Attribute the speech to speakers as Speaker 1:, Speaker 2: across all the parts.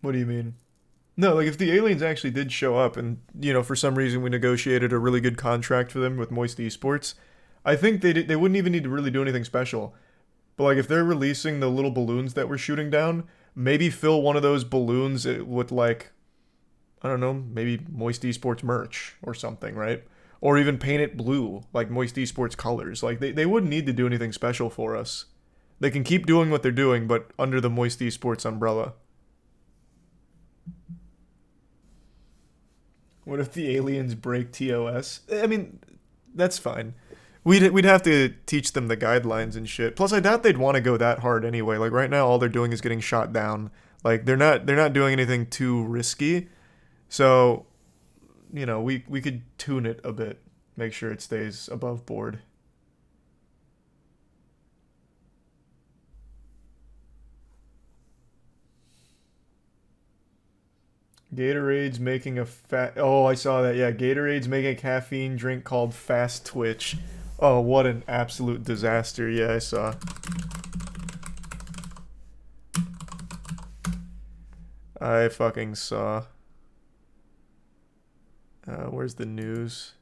Speaker 1: What do you mean? No, like if the aliens actually did show up and, for some reason we negotiated a really good contract for them with Moist Esports, I think they wouldn't even need to really do anything special. But like if they're releasing the little balloons that we're shooting down, maybe fill one of those balloons with like, I don't know, maybe Moist Esports merch or something, right? Or even paint it blue, like Moist Esports colors. Like they wouldn't need to do anything special for us. They can keep doing what they're doing, but under the Moist Esports umbrella. What if the aliens break TOS? I mean, that's fine. We'd have to teach them the guidelines and shit. Plus, I doubt they'd want to go that hard anyway. Like right now, all they're doing is getting shot down. Like they're not doing anything too risky. So, we could tune it a bit, make sure it stays above board. Gatorade's making a fat. Oh, I saw that. Yeah, Gatorade's making a caffeine drink called Fast Twitch. Oh, what an absolute disaster. Yeah, I saw. I fucking saw. Where's the news?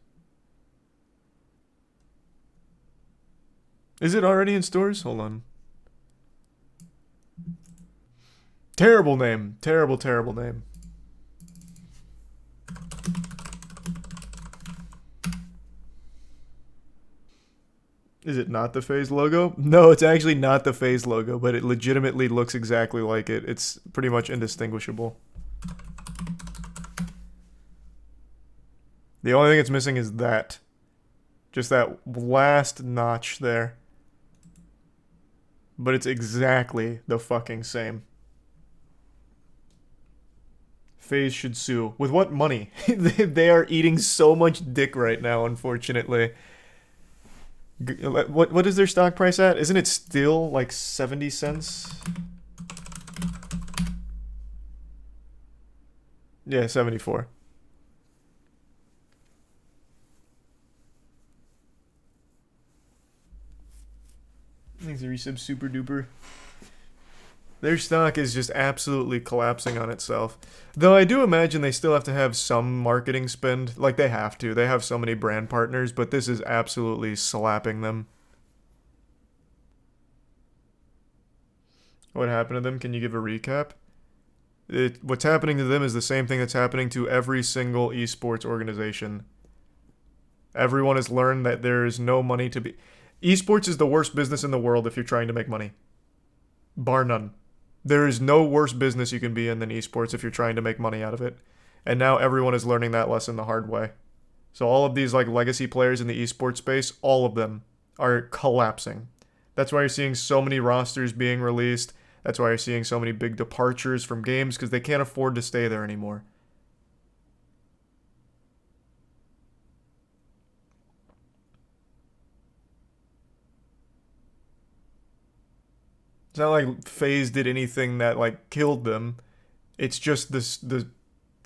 Speaker 1: Is it already in stores? Hold on. Terrible name. Terrible, terrible name. Is it not the FaZe logo? No, it's actually not the FaZe logo, but it legitimately looks exactly like it. It's pretty much indistinguishable. The only thing it's missing is that. Just that last notch there. But it's exactly the fucking same. FaZe should sue. With what money? They are eating so much dick right now, unfortunately. What is their stock price at? Isn't it still like 70 cents? Yeah, 74. Thanks, resub super duper. Their stock is just absolutely collapsing on itself. Though I do imagine they still have to have some marketing spend. Like they have to. They have so many brand partners, but this is absolutely slapping them. What happened to them? Can you give a recap? What's happening to them is the same thing that's happening to every single esports organization. Everyone has learned that there is no money to be. Esports is the worst business in the world if you're trying to make money. Bar none. There is no worse business you can be in than esports if you're trying to make money out of it. And now everyone is learning that lesson the hard way. So all of these like legacy players in the esports space, all of them are collapsing. That's why you're seeing so many rosters being released. That's why you're seeing so many big departures from games because they can't afford to stay there anymore. It's not like FaZe did anything that like killed them. It's just the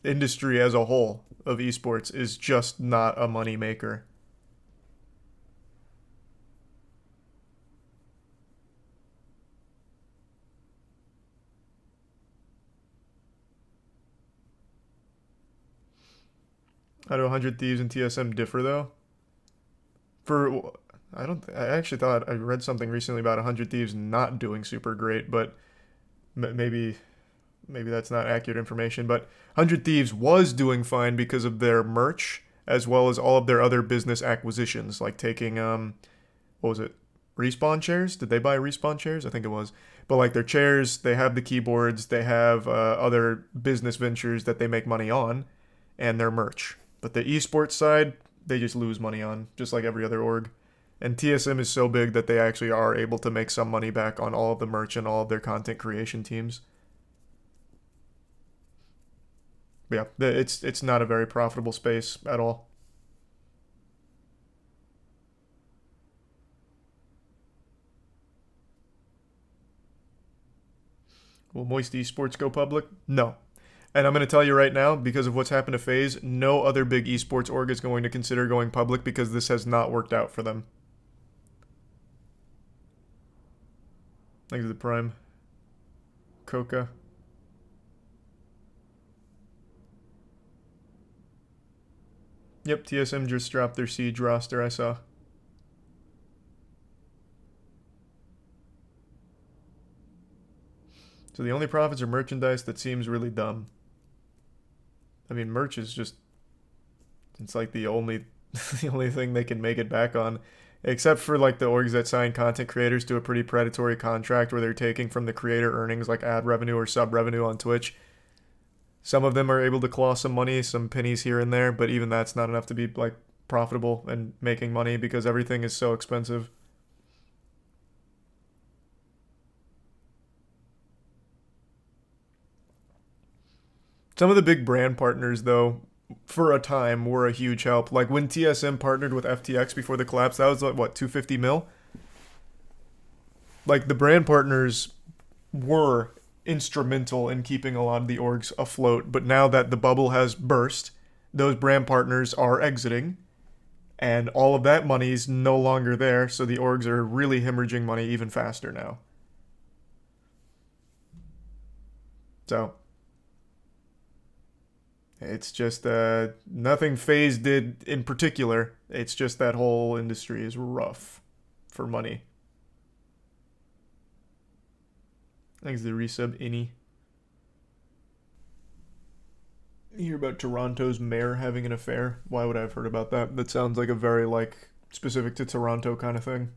Speaker 1: industry as a whole of esports is just not a money maker. How do 100 Thieves and TSM differ though? For I don't. I actually thought I read something recently about 100 Thieves not doing super great, but maybe that's not accurate information. But 100 Thieves was doing fine because of their merch as well as all of their other business acquisitions, like taking what was it? Respawn chairs? Did they buy respawn chairs? I think it was. But like their chairs, they have the keyboards, they have other business ventures that they make money on, and their merch. But the esports side, they just lose money on, just like every other org. And TSM is so big that they actually are able to make some money back on all of the merch and all of their content creation teams. But yeah, it's not a very profitable space at all. Will Moist Esports go public? No. And I'm going to tell you right now, because of what's happened to FaZe, no other big esports org is going to consider going public because this has not worked out for them. Thanks to the Prime. Coca. Yep, TSM just dropped their Siege roster, I saw. So the only profits are merchandise. That seems really dumb. I mean, merch is just... It's like the only the only thing they can make it back on. Except for like the orgs that sign content creators to a pretty predatory contract where they're taking from the creator earnings like ad revenue or sub revenue on Twitch. Some of them are able to claw some money, some pennies here and there, but even that's not enough to be like profitable and making money because everything is so expensive. Some of the big brand partners, though, for a time were a huge help. Like when TSM partnered with FTX before the collapse, that was like, what, 250 mil? Like the brand partners were instrumental in keeping a lot of the orgs afloat, but now that the bubble has burst, those brand partners are exiting, and all of that money is no longer there, so the orgs are really hemorrhaging money even faster now. So... It's just nothing FaZe did in particular. It's just that whole industry is rough for money. Thanks to the resub, Innie. You hear about Toronto's mayor having an affair? Why would I have heard about that? That sounds like a very, like, specific to Toronto kind of thing.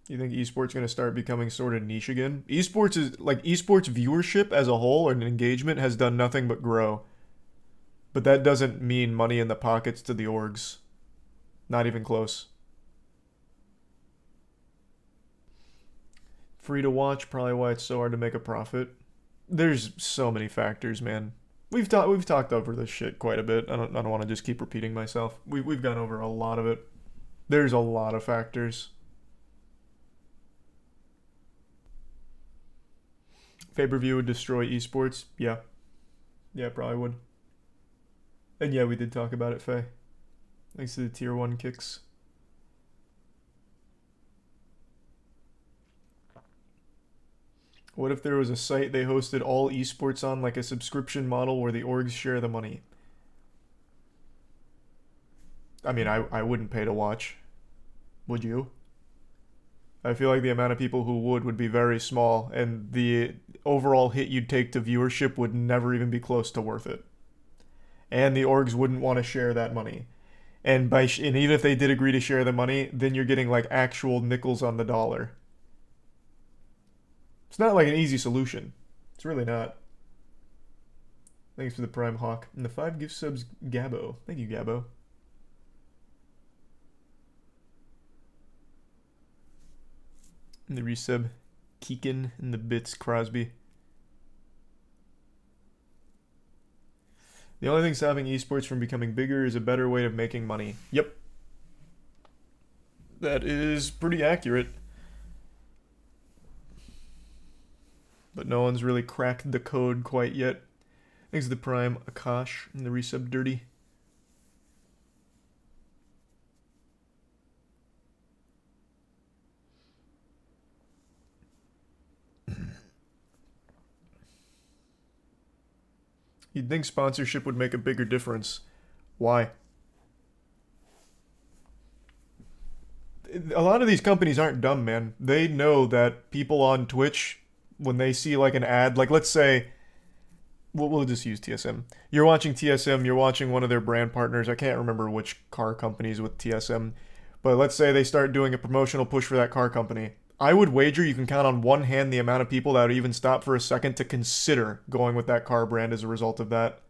Speaker 1: You think esports going to start becoming sort of niche again? Esports is like esports viewership as a whole and engagement has done nothing but grow. But that doesn't mean money in the pockets to the orgs. Not even close. Free to watch, probably why it's so hard to make a profit. There's so many factors, man. We've talked over this shit quite a bit. I don't want to just keep repeating myself. We've gone over a lot of it. There's a lot of factors. Pay-per-view would destroy esports. Yeah. Yeah, probably would. And yeah, we did talk about it, Faye. Thanks to the tier 1 kicks. What if there was a site they hosted all esports on, like a subscription model where the orgs share the money? I mean, I wouldn't pay to watch. Would you? I feel like the amount of people who would be very small, and the overall hit you'd take to viewership would never even be close to worth it. And the orgs wouldn't want to share that money. And and even if they did agree to share the money, then you're getting like actual nickels on the dollar. It's not like an easy solution. It's really not. Thanks for the Prime Hawk. And the 5 gift subs, Gabo. Thank you, Gabo. And the resub, Keegan, and the bits, Crosby. The only thing stopping esports from becoming bigger is a better way of making money. Yep. That is pretty accurate. But no one's really cracked the code quite yet. Thanks to the Prime, Akash, and the resub, Dirty. You'd think sponsorship would make a bigger difference. Why? A lot of these companies aren't dumb, man. They know that people on Twitch, when they see like an ad, like let's say, we'll just use TSM. You're watching TSM, you're watching one of their brand partners. I can't remember which car companies with TSM, but let's say they start doing a promotional push for that car company. I would wager you can count on one hand the amount of people that would even stop for a second to consider going with that car brand as a result of that.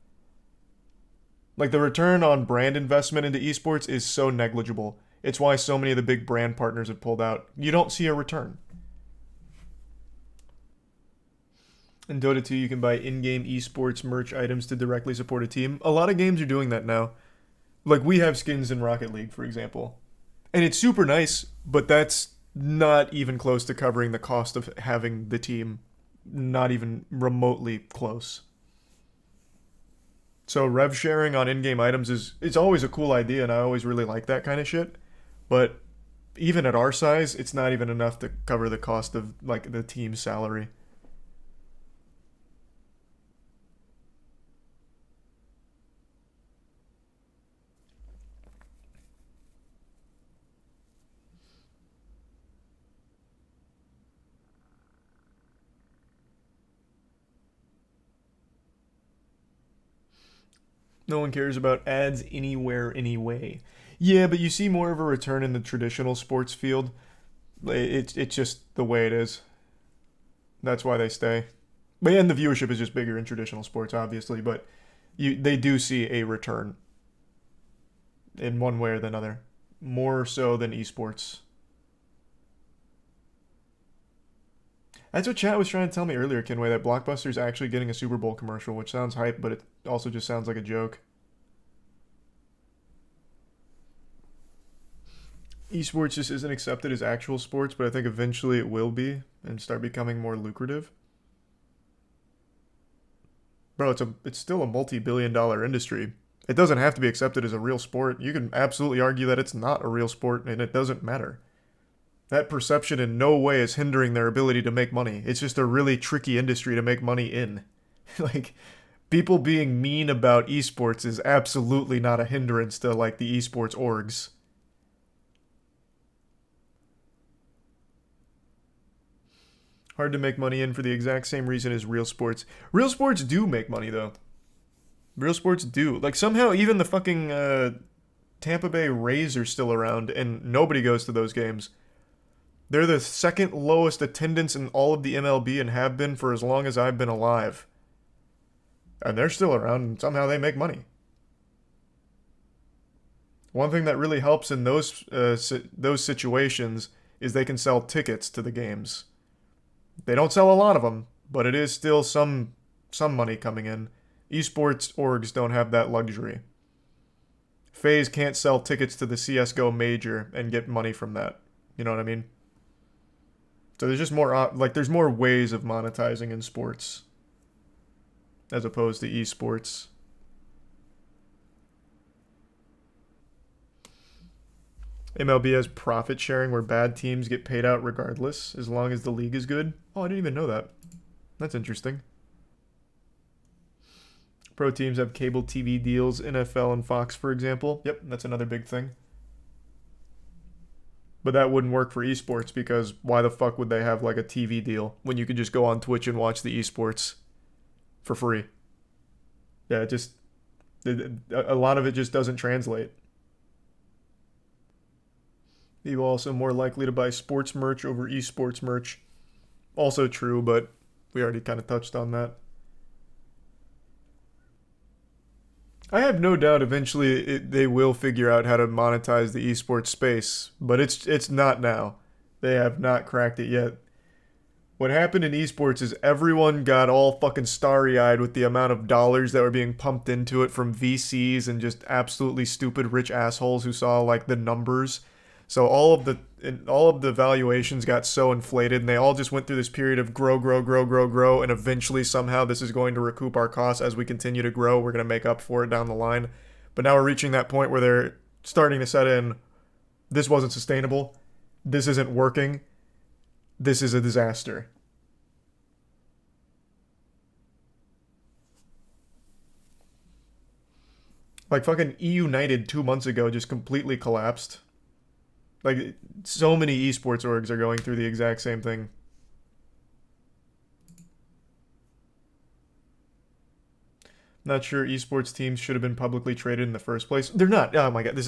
Speaker 1: Like the return on brand investment into esports is so negligible. It's why so many of the big brand partners have pulled out. You don't see a return. In Dota 2, you can buy in-game esports merch items to directly support a team. A lot of games are doing that now. Like we have skins in Rocket League, for example. And it's super nice, but that's not even close to covering the cost of having the team. Not even remotely close. So rev sharing on in-game items it's always a cool idea, and I always really like that kind of shit. But even at our size, it's not even enough to cover the cost of like the team's salary. No one cares about ads anywhere, anyway. Yeah, but you see more of a return in the traditional sports field. It's just the way it is. That's why they stay. But and the viewership is just bigger in traditional sports, obviously. But they do see a return in one way or the other, more so than esports. That's what chat was trying to tell me earlier, Kinway, that Blockbuster's actually getting a Super Bowl commercial, which sounds hype, but it also just sounds like a joke. Esports just isn't accepted as actual sports, but I think eventually it will be and start becoming more lucrative. Bro, it's still a multi-billion-dollar industry. It doesn't have to be accepted as a real sport. You can absolutely argue that it's not a real sport, and it doesn't matter. That perception in no way is hindering their ability to make money. It's just a really tricky industry to make money in. Like, people being mean about esports is absolutely not a hindrance to, like, the esports orgs. Hard to make money in for the exact same reason as real sports. Real sports do make money, though. Real sports do. Like, somehow even the fucking Tampa Bay Rays are still around, and nobody goes to those games. They're the second lowest attendance in all of the MLB and have been for as long as I've been alive. And they're still around, and somehow they make money. One thing that really helps in those situations is they can sell tickets to the games. They don't sell a lot of them, but it is still some money coming in. Esports orgs don't have that luxury. FaZe can't sell tickets to the CSGO major and get money from that. You know what I mean? So there's just more, there's more ways of monetizing in sports as opposed to esports. MLB has profit sharing where bad teams get paid out regardless, as long as the league is good. Oh, I didn't even know that. That's interesting. Pro teams have cable TV deals, NFL and Fox, for example. Yep, that's another big thing. But that wouldn't work for esports because why the fuck would they have like a TV deal when you could just go on Twitch and watch the esports for free? Yeah, a lot of it just doesn't translate. People also more likely to buy sports merch over esports merch. Also true, but we already kind of touched on that. I have no doubt eventually they will figure out how to monetize the esports space, but it's not now. They have not cracked it yet. What happened in esports is everyone got all fucking starry-eyed with the amount of dollars that were being pumped into it from VCs and just absolutely stupid rich assholes who saw like the numbers. So all of the valuations got so inflated, and they all just went through this period of grow, and eventually somehow this is going to recoup our costs as we continue to grow. We're going to make up for it down the line. But now we're reaching that point where they're starting to set in, this wasn't sustainable, this isn't working, this is a disaster. Like fucking E-United 2 months ago just completely collapsed. Like, so many esports orgs are going through the exact same thing. Not sure esports teams should have been publicly traded in the first place. They're not. Oh my god,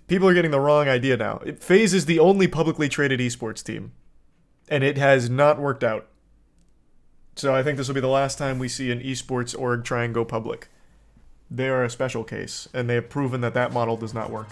Speaker 1: people are getting the wrong idea now. FaZe is the only publicly traded esports team, and it has not worked out. So I think this will be the last time we see an esports org try and go public. They are a special case, and they have proven that that model does not work.